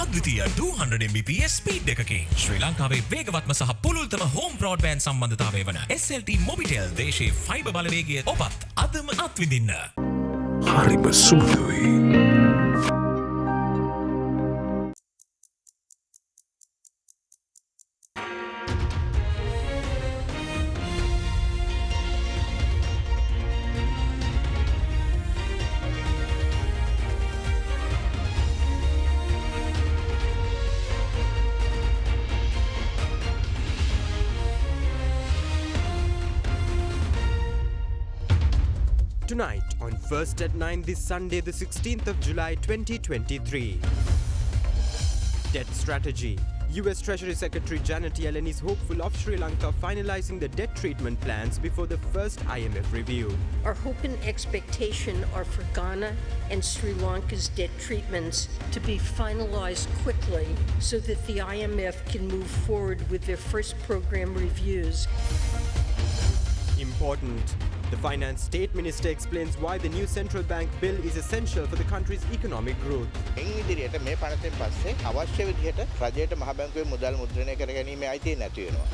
අද්විතීය 200 Mbps speed එකකින් ශ්‍රී ලංකාවේ වේගවත්ම සහ පුළුල්තම හෝම් බ්‍රෝඩ්බෑන්ඩ් සම්බන්ධතාවය වන SLT Mobitel දේශීය ෆයිබර් බලවේගය ඔබත් අදම අත්විඳින්න. හරිම සුදුයි. Tonight on First at 9 this Sunday the 16th of July 2023. Debt strategy. US Treasury Secretary Janet Yellen is hopeful of Sri Lanka finalizing the debt treatment plans before the first IMF review. Our hope and expectation are for Ghana and Sri Lanka's debt treatments to be finalized quickly so that the IMF can move forward with their first program reviews. Important. The Finance State Minister explains why the new central bank bill is essential for the country's economic growth. ඉදිරියට මේ පනතෙන් පස්සේ අවශ්‍ය විදිහට රජයට මහ බැංකුවේ මුදල් මුද්‍රණය කර ගැනීමේ අයිතිය නැති වෙනවා.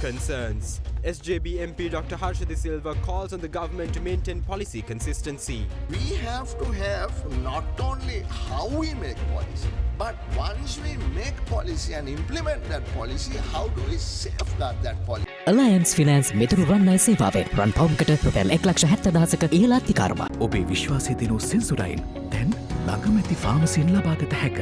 Concerns. SJB MP Dr. Harsha De Silva calls on the government to maintain policy consistency. We have to have not only how we make policy, but once we make policy and implement that policy, how do we safeguard that policy? Alliance Finance මෙතුරු රන්නයි සේවාවෙන් රන් පවුම්කට රුපියල් 1,70,000ක ඉහළ අධිකාරම. ඔබේ විශ්වාසය දිනු සෙන්සුරයින් දැන් ළඟමැති ෆාමසියෙන් ලබාගත හැක.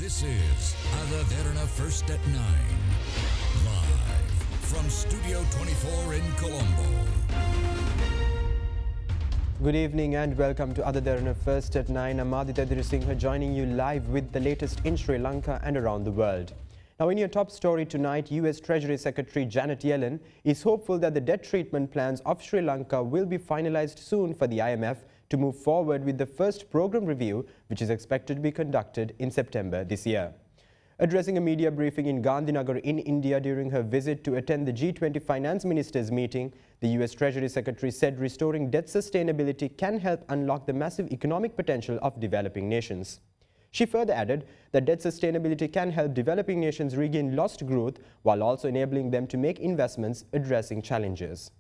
This is AdaDerana First at 9. Live from Studio 24 in Colombo. Good evening and welcome to AdaDerana First at 9. I'm Aditya Dirusingha joining you live with the latest in Sri Lanka and around the world. Now, in your top story tonight, US Treasury Secretary Janet Yellen is hopeful that the debt treatment plans of Sri Lanka will be finalized soon for the IMF to move forward with the first program review, which is expected to be conducted in September this year. Addressing a media briefing in Gandhinagar in India during her visit to attend the G20 finance ministers meeting, the US Treasury Secretary said restoring debt sustainability can help unlock the massive economic potential of developing nations. She further added that debt sustainability can help developing nations regain lost growth while also enabling them to make investments addressing challenges.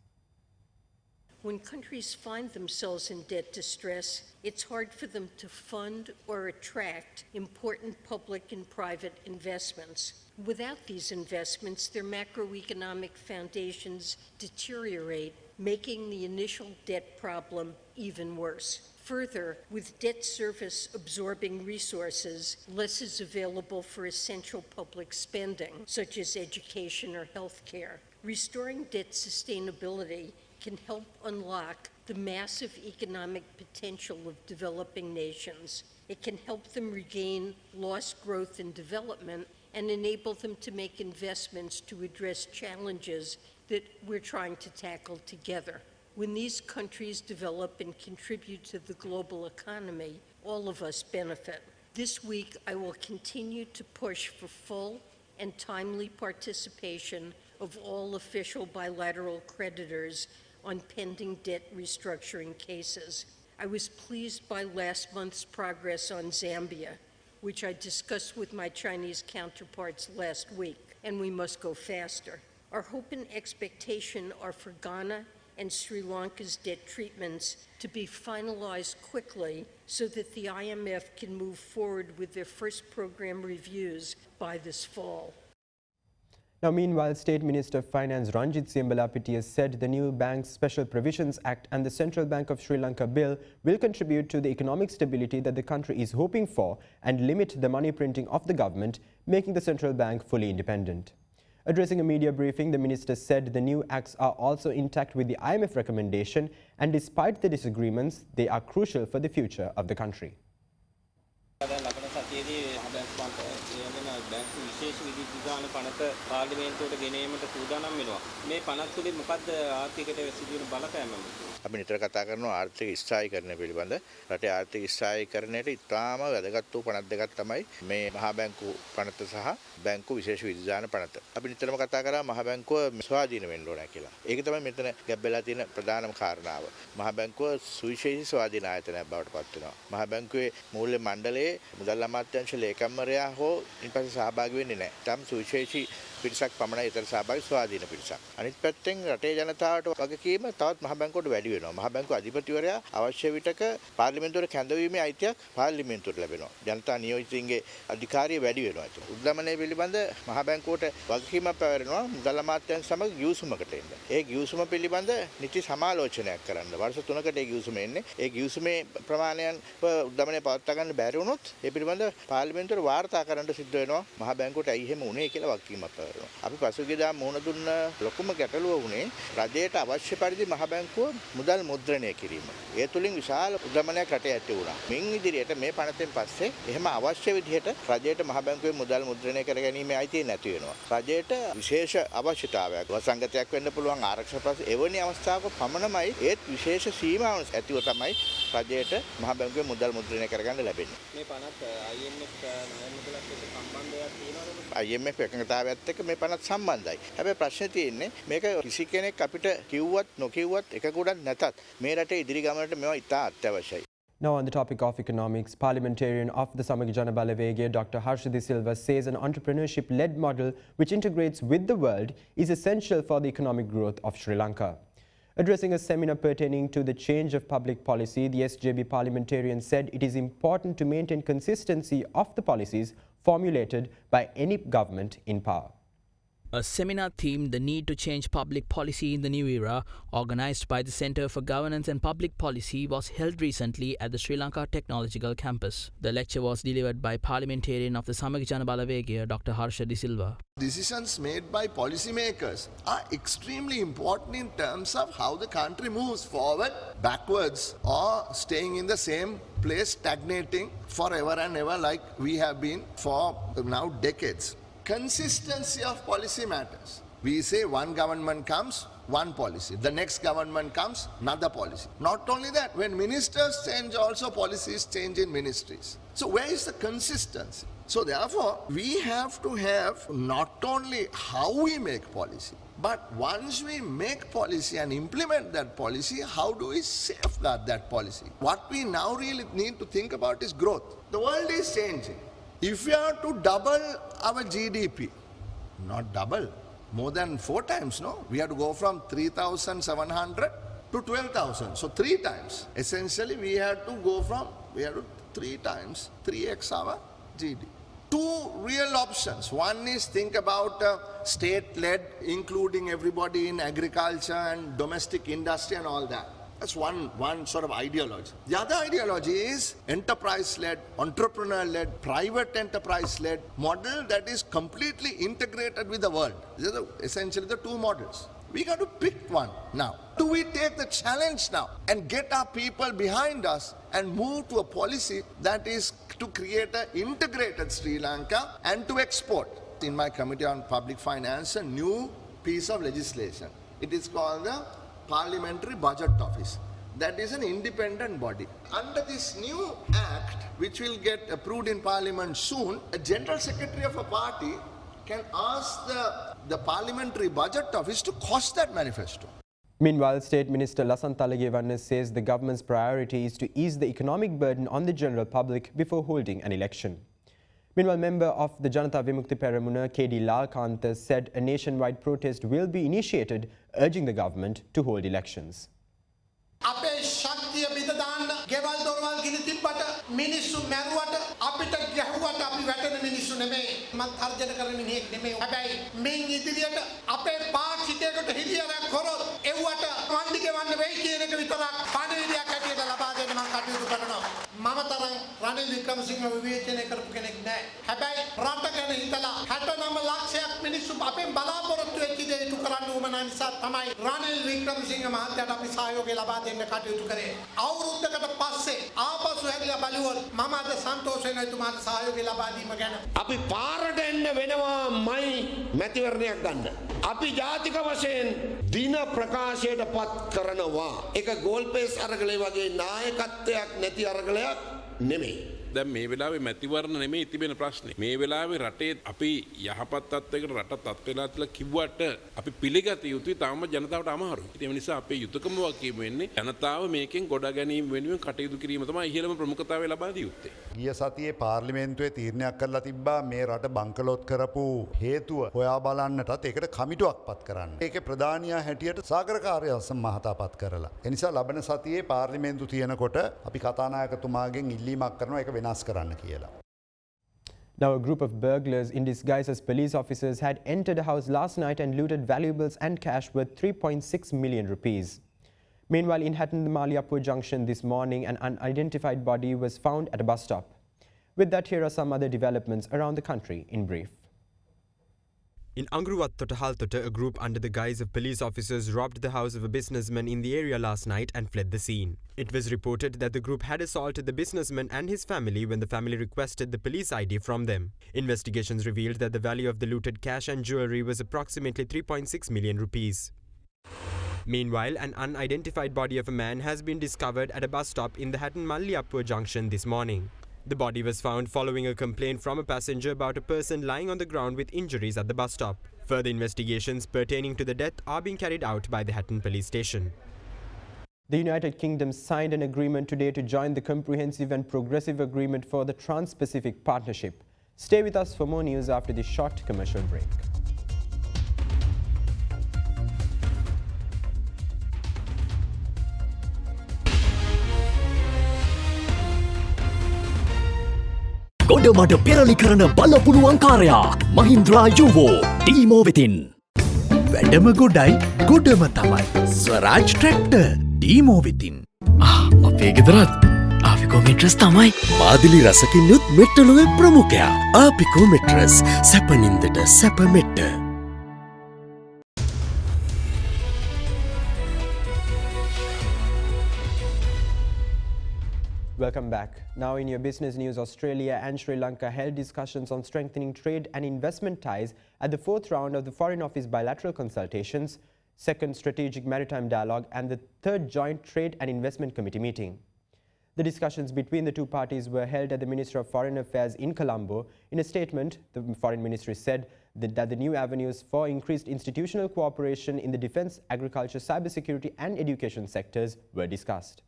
When countries find themselves in debt distress, it's hard for them to fund or attract important public and private investments. Without these investments, their macroeconomic foundations deteriorate, making the initial debt problem even worse. Further, with debt service absorbing resources, less is available for essential public spending, such as education or healthcare. Restoring debt sustainability can help unlock the massive economic potential of developing nations. It can help them regain lost growth and development and enable them to make investments to address challenges that we're trying to tackle together. When these countries develop and contribute to the global economy, all of us benefit. This week, I will continue to push for full and timely participation of all official bilateral creditors on pending debt restructuring cases. I was pleased by last month's progress on Zambia, which I discussed with my Chinese counterparts last week, and we must go faster. Our hope and expectation are for Ghana and Sri Lanka's debt treatments to be finalized quickly so that the IMF can move forward with their first program reviews by this fall. Now, meanwhile, State Minister of Finance Ranjit Siambalapiti has said the new Bank's Special Provisions Act and the Central Bank of Sri Lanka bill will contribute to the economic stability that the country is hoping for and limit the money printing of the government, making the central bank fully independent. Addressing a media briefing, the minister said the new acts are also intact with the IMF recommendation, and despite the disagreements, they are crucial for the future of the country. විශේෂ විදි විධාන පනත පාර්ලිමේන්තුවට ගෙන ඒමට සූදානම් වෙනවා. මේ පනත් තුලින් මොකද්ද ආර්ථිකයට සිදුවෙන බලපෑම? අපි නිතර කතා කරනවා ආර්ථික ස්ථායීකරණය පිළිබඳ. රටේ ආර්ථික ස්ථායීකරණයට ඉතාම වැදගත් වූ පනත් දෙකක් තමයි මේ මහා බැංකු පනත සහ බැංකු විශේෂ විධාන පනත. අපි නිතරම කතා කරා මහා බැංකුව ස්වාධීන වෙන්න ඕන කියලා. ඒක තමයි මෙතන ගැබ් වෙලා තියෙන ප්‍රධානම කාරණාව. මහා බැංකුව සුවිශේෂී ස්වාධීන ආයතනයක් බවට පත් වෙනවා. මහා බැංකුවේ මූල්‍ය මණ්ඩලයේ මුදල් අමාත්‍යාංශ ලේකම්වරයා හෝ ඉන්පස්සේ සහභාගී වෙන්නේ නැහැ. තම සුවිශේෂී පිරිසක් පමණයි ඊතර සහභාගී ස්වාධීන පිරිසක්. අනිත් පැත්තෙන් රටේ ජනතාවට වගකීම තවත් මහ බැංකුවට වැඩි වෙනවා. මහ බැංකුව අධිපතිවරයා අවශ්‍ය විටක පාර්ලිමේන්තුවට කැඳවීමේ අයිතියක් පාර්ලිමේන්තුවට ලැබෙනවා. ජනතා නියෝජිතින්ගේ අධිකාරිය වැඩි වෙනවා. උද්දමනය පිළිබඳ මහ බැංකුවට වගකීමක් පැවරෙනවා මුදල් අමාත්‍යාංශ සමග ගිවිසුමකට එන්න. ඒ ගිවිසුම පිළිබඳ නිති සමාලෝචනයක් කරන්න. වර්ෂ 3කට ඒ ගිවිසුම එන්නේ. ඒ ගිවිසුමේ ප්‍රමාණයන් උද්දමනය පවත්වා ගන්න බැරි වුණොත් ඒ පිළිබඳ පාර්ලිමේන්තුවට වාර්තා කරන්න සිද්ධ වෙනවා. මහ බැංකුවට ඇයි එහෙම වුනේ කියලා වගකීමක් පැවරෙනවා. අපි පසුගියදා මුහුණ දුන්න ලොකුම ගැටලුව වුණේ රජයට අවශ්‍ය පරිදි මහ බැංකුව මුදල් මුද්‍රණය කිරීම. ඒ තුලින් විශාල උද්දමනයක් රටේ ඇති වුණා. මින් ඉදිරියට මේ පනතෙන් පස්සේ එහෙම අවශ්‍ය විදිහට රජයට මහ බැංකුවේ මුදල් මුද්‍රණය කරගැනීමේ අයිතිය නැති වෙනවා. රජයට විශේෂ අවශ්‍යතාවයක් වසංගතයක් වෙන්න පුළුවන් ආරක්ෂක ප්‍රශ්න එවැනි අවස්ථාවක පමණමයි ඒත් විශේෂ සීමාවන් ඇතිව තමයි රජයට මහ බැංකුවේ මුදල් මුද්‍රණය කරගන්න ලැබෙන්නේ. මේ පනත් IMF ණය මුදලත් එක්ක සම්බන්ධයක් තියෙනවද? IMF එකඟතාවයත් එක්ක මේ පනත් සම්බන්ධයි. හැබැයි ප්‍රශ්නේ තියෙන්නේ මේක කිසි කෙනෙක් අපිට කිව්වත් නොකිව්වත් එකකුඩක් නැතත් මේ රටේ ඉදිරි ගමනට මේවා ඉතා අත්‍යවශ්‍යයි. Now on the topic of economics, parliamentarian of the Samaga Jana Balawege, Dr. Harsha De Silva says an entrepreneurship-led model which integrates with the world is essential for the economic growth of Sri Lanka. Addressing a seminar pertaining to the change of public policy, the SJB parliamentarian said it is important to maintain consistency of the policies formulated by any government in power. A seminar themed The Need to Change Public Policy in the New Era, organised by the Centre for Governance and Public Policy, was held recently at the Sri Lanka Technological Campus. The lecture was delivered by parliamentarian of the Samaga Jana Balawege, Dr. Harsha De Silva. Decisions made by policymakers are extremely important in terms of how the country moves forward, backwards, or staying in the same place, stagnating forever and ever like we have been for now decades. Consistency of policy matters. We say one government comes, one policy. The next government comes, another policy. Not only that, when ministers change, also policies change in ministries. So where is the consistency? So therefore, we have to have not only how we make policy, but once we make policy and implement that policy, how do we safeguard that policy? What we now really need to think about is growth. The world is changing. If we are to double our GDP, not double, more than 4 times, no? We have to go from 3,700 to 12,000. So 3 times. Essentially, we have to 3 times, 3x our GDP. 2 real options. One is think about state-led, including everybody in agriculture and domestic industry and all that. That's one sort of ideology. The other ideology is enterprise-led, entrepreneur-led, private enterprise-led model that is completely integrated with the world. These are essentially the 2 models. We got to pick one now. Do we take the challenge now and get our people behind us and move to a policy that is to create an integrated Sri Lanka and to export? In my Committee on Public Finance, a new piece of legislation. It is called the Parliamentary Budget Office. That is an independent body. Under this new act, which will get approved in Parliament soon, a General Secretary of a party can ask the Parliamentary Budget Office to cost that manifesto. Meanwhile, State Minister Lasantha Alagewanna says the government's priority is to ease the economic burden on the general public before holding an election. Meanwhile, member of the Janata Vimukti Peramuna, KD Lalkantha, said a nationwide protest will be initiated, urging the government to hold elections. අපේ ශක්තිය බිඳ දාන්න ගෙවල් දොරවල් ගිනි තිබ්බට මිනිස්සු මැරුවට අපිට ගැහුවට අපි වැටෙන මිනිස්සු නෙමෙයි මත් තර්ජන කරන මිනිහෙක් නෙමෙයි හැබැයි මින් ඉදිරියට අපේ පාක්ෂිකයකට හිලියරක් කරොත් එව්වට වන්දි ගෙවන්න වෙයි කියන එක විතරක් පණිවිඩයක් හැටියට ලබා දෙන්න මම කටයුතු කරනවා මම තරම් රනිල් වික්‍රමසිංහ විවේචනය කරපු කෙනෙක් නෑ හැබැයි රට ගැන හිතලා 69 ලක්ෂයක් මිනිස්සු අපෙන් බලාපොරොත්තු වෙච්ච දේ ඉටු කරන්න උවමනා නිසා තමයි රනිල් වික්‍රමසිංහ මහත්තයාට අපි සහයෝගය ලබා දෙන්න කටයුතු කරේ අවුරුද්දකට පස්සේ ආපසු හැරිලා බලුවොත් මම අද සන්තෝෂ වෙනවා එතුමාට සහයෝගය ලබා දීම ගැන අපි පාරට එන්න වෙනවාමයි මැතිවරණයක් ගන්න අපි ජාතික වශයෙන් දින ප්‍රකාශයට පත් කරනවා ඒක ගෝල් පේස් අරගලේ වගේ නායකත්වයක් නැති අරගලයක් නෙමෙයි දැන් මේ වෙලාවේ මැතිවරණ නෙමෙයි තිබෙන ප්‍රශ්නේ. මේ වෙලාවේ රටේ අපි යහපත් තත්ත්වයකට රට තත් වෙලා කියලා කිව්වට අපි පිළිගත යුතුයි තාම ජනතාවට අමාරුයි. ඒ නිසා අපේ යුතුයකම වගකීම වෙන්නේ ජනතාව මේකෙන් ගොඩ ගැනීම වෙනුවෙන් කටයුතු කිරීම තමයි ඉහළම ප්‍රමුඛතාවය ලබා දී යුත්තේ. ගිය සතියේ පාර්ලිමේන්තුවේ තීරණයක් කරලා තිබ්බා මේ රට බංකලොත් කරපු හේතුව හොයා බලන්නටත් ඒකට කමිටුවක් පත් කරන්න. ඒකේ ප්‍රධානියා හැටියට සාගරකාර්ය මහතා පත් කරලා. ඒ නිසා ලබන සතියේ පාර්ලිමේන්තු තියෙනකොට අපි කතානායකතුමාගෙන් ඉල්ලීමක් කරනවා ඒක වෙනස් කරන්න කියලා. Now, a group of burglars in disguise as police officers had entered a house last night and looted valuables and cash worth 3.6 million rupees. Meanwhile, in Hatton-Maliapur junction this morning, an unidentified body was found at a bus stop. With that, here are some other developments around the country in brief. In Angruwattota Haltota, a group under the guise of police officers robbed the house of a businessman in the area last night and fled the scene. It was reported that the group had assaulted the businessman and his family when the family requested the police ID from them. Investigations revealed that the value of the looted cash and jewellery was approximately 3.6 million rupees. Meanwhile, an unidentified body of a man has been discovered at a bus stop in the Hatton-Maliapur junction this morning. The body was found following a complaint from a passenger about a person lying on the ground with injuries at the bus stop. Further investigations pertaining to the death are being carried out by the Hatton police station. The United Kingdom signed an agreement today to join the Comprehensive and Progressive Agreement for the Trans-Pacific Partnership. Stay with us for more news after this short commercial break. ගොඩමඩ පෙරලි කරන බලපුළුවන් කාරයා මහින්ද්‍රා යුවෝ ටීමෝ වෙතින්. වැඩම ගොඩයි ගොඩම තමයි ස්වරාජ් tractor ටීමෝ වෙතින්. අපේ ගෙදරත් ආපිකෝ mattress තමයි. මාදිලි රසකින් යුත් මෙට්ටලුවේ ප්‍රමුඛයා. ආපිකෝ mattress සැපනින්දට සැප මෙට්ට. Welcome back. Now in your business news, Australia and Sri Lanka held discussions on strengthening trade and investment ties at the 4th round of the Foreign Office bilateral consultations, 2nd Strategic Maritime Dialogue and the 3rd Joint Trade and Investment Committee meeting. The discussions between the two parties were held at the Ministry of Foreign Affairs in Colombo. In a statement, the Foreign Ministry said that the new avenues for increased institutional cooperation in the defence, agriculture, cybersecurity and education sectors were discussed.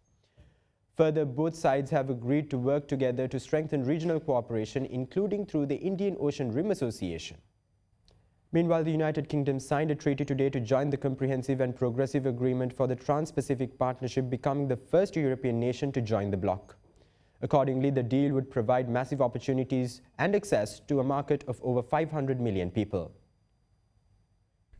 Further, both sides have agreed to work together to strengthen regional cooperation, including through the Indian Ocean Rim Association. Meanwhile, the United Kingdom signed a treaty today to join the Comprehensive and Progressive Agreement for the Trans-Pacific Partnership, becoming the first European nation to join the bloc. Accordingly, the deal would provide massive opportunities and access to a market of over 500 million people.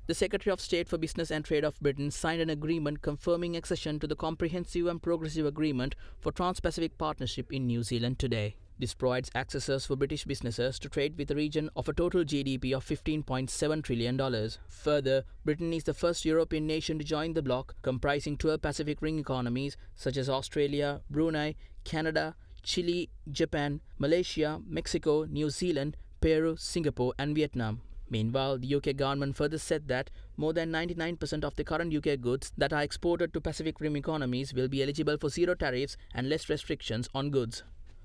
The Secretary of State for Business and Trade of Britain signed an agreement confirming accession to the Comprehensive and Progressive Agreement for Trans-Pacific Partnership in New Zealand today. This provides access for British businesses to trade with a region of a total GDP of $15.7 trillion. Further, Britain is the first European nation to join the bloc, comprising 12 Pacific Ring economies such as Australia, Brunei, Canada, Chile, Japan, Malaysia, Mexico, New Zealand, Peru, Singapore and Vietnam. Meanwhile, the UK government further said that more than 99% of the current UK goods that are exported to Pacific Rim economies will be eligible for zero tariffs and less restrictions on goods.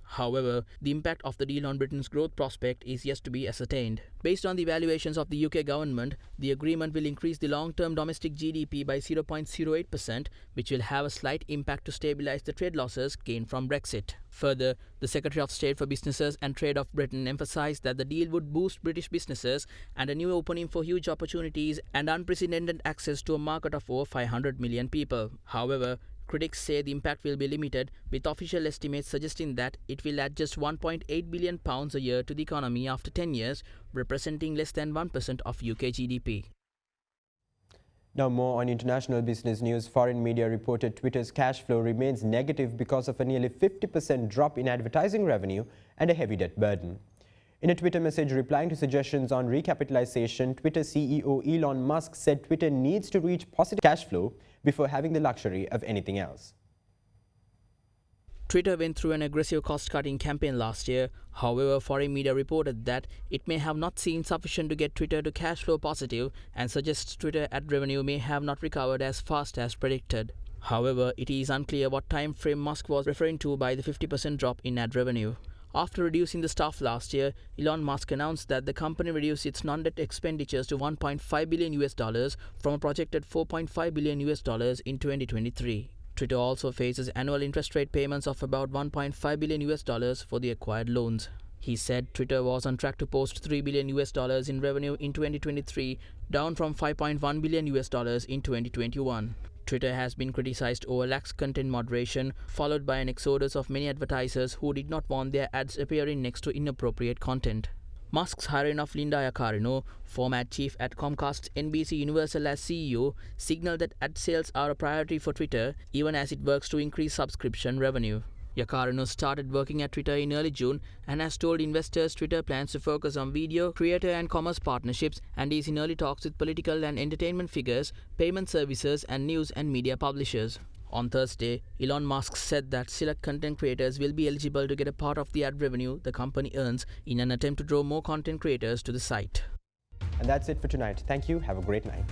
However, the impact of the deal on Britain's growth prospect is yet to be ascertained. Based on the evaluations of the UK government, the agreement will increase the long-term domestic GDP by 0.08%, which will have a slight impact to stabilise the trade losses gained from Brexit. Further, the Secretary of State for Businesses and Trade of Britain emphasised that the deal would boost British businesses and a new opening for huge opportunities and unprecedented access to a market of over 500 million people. However, critics say the impact will be limited, with official estimates suggesting that it will add just £1.8 billion a year to the economy after 10 years, representing less than 1% of UK GDP. Now more on international business news. Foreign media reported Twitter's cash flow remains negative because of a nearly 50% drop in advertising revenue and a heavy debt burden. In a Twitter message replying to suggestions on recapitalization, Twitter CEO Elon Musk said Twitter needs to reach positive cash flow before having the luxury of anything else. Twitter went through an aggressive cost-cutting campaign last year. However, foreign media reported that it may have not seen sufficient to get Twitter to cash flow positive and suggests Twitter ad revenue may have not recovered as fast as predicted. However, it is unclear what time frame Musk was referring to by the 50% drop in ad revenue. After reducing the staff last year, Elon Musk announced that the company reduced its non-debt expenditures to $1.5 billion from a projected $4.5 billion in 2023. Twitter also faces annual interest rate payments of about $1.5 billion for the acquired loans. He said Twitter was on track to post $3 billion in revenue in 2023, down from $5.1 billion in 2021. Twitter has been criticized over lax content moderation, followed by an exodus of many advertisers who did not want their ads appearing next to inappropriate content. Musk's hiring of Linda Yaccarino, former ad chief at Comcast's NBC Universal as CEO, signaled that ad sales are a priority for Twitter, even as it works to increase subscription revenue. Yaccarino started working at Twitter in early June and has told investors Twitter plans to focus on video, creator and commerce partnerships and is in early talks with political and entertainment figures, payment services and news and media publishers. On Thursday, Elon Musk said that select content creators will be eligible to get a part of the ad revenue the company earns in an attempt to draw more content creators to the site. And that's it for tonight. Thank you. Have a great night.